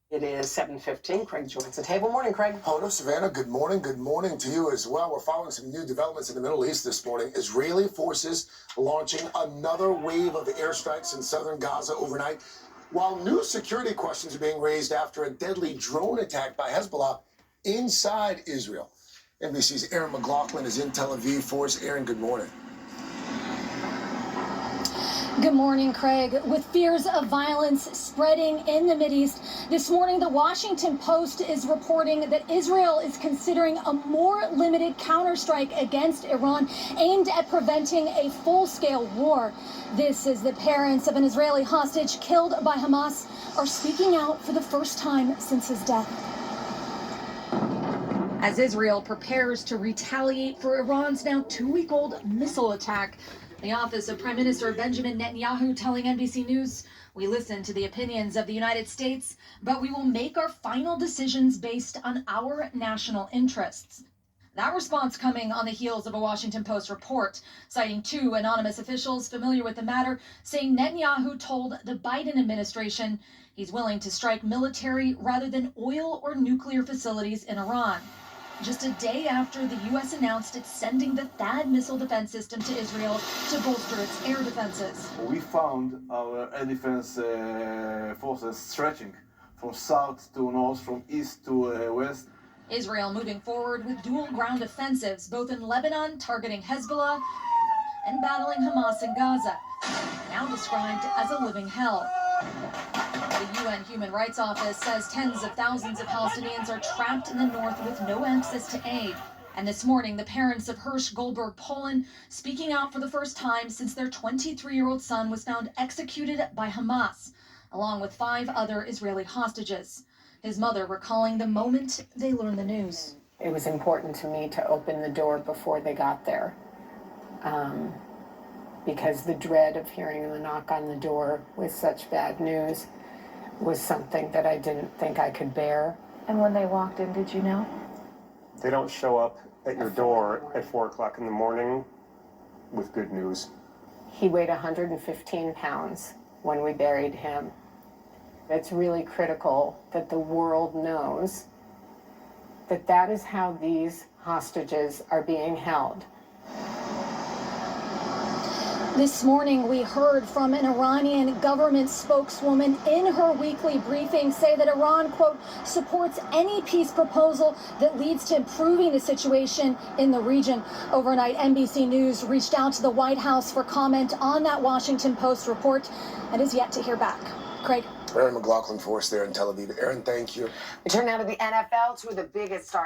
It is 7:15. Craig joins the table. Morning, Craig. Hello, Savannah. Good morning. Good morning to you as well. We're following some new developments in the Middle East this morning. Israeli forces launching another wave of airstrikes in southern Gaza overnight, while new security questions are being raised after a deadly drone attack by Hezbollah inside Israel. NBC's Erin McLaughlin is in Tel Aviv for us. Erin, good morning. Good morning, Craig. With fears of violence spreading in the Mideast, this morning the Washington Post is reporting that Israel is considering a more limited counterstrike against Iran aimed at preventing a full-scale war. This is the parents of an Israeli hostage killed by Hamas are speaking out for the first time since his death. As Israel prepares to retaliate for Iran's now 2-week-old missile attack, the office of Prime Minister Benjamin Netanyahu telling NBC News, "We listen to the opinions of the United States, but we will make our final decisions based on our national interests." That response coming on the heels of a Washington Post report, citing 2 anonymous officials familiar with the matter, saying Netanyahu told the Biden administration he's willing to strike military rather than oil or nuclear facilities in Iran. Just a day after the U.S. announced it's sending the THAAD missile defense system to Israel to bolster its air defenses. We found our air defense forces stretching from south to north, from east to west. Israel moving forward with dual ground offensives, both in Lebanon, targeting Hezbollah, and battling Hamas in Gaza, now described as a living hell. The UN Human Rights Office says tens of thousands of Palestinians are trapped in the north with no access to aid. And this morning, the parents of Hirsch Goldberg Poland speaking out for the first time since their 23-year-old son was found executed by Hamas, along with 5 other Israeli hostages. His mother recalling the moment they learned the news. It was important to me to open the door before they got there, because the dread of hearing the knock on the door with such bad news was something that I didn't think I could bear. And when they walked in, did you know? They don't show up at your door at 4 o'clock in the morning with good news. He weighed 115 pounds when we buried him. It's really critical that the world knows that that is how these hostages are being held. This morning, we heard from an Iranian government spokeswoman in her weekly briefing say that Iran, quote, supports any peace proposal that leads to improving the situation in the region. Overnight, NBC News reached out to the White House for comment on that Washington Post report and is yet to hear back. Craig. Erin McLaughlin for us there in Tel Aviv. Erin, thank you. We turn now to the NFL. 2 of the biggest stars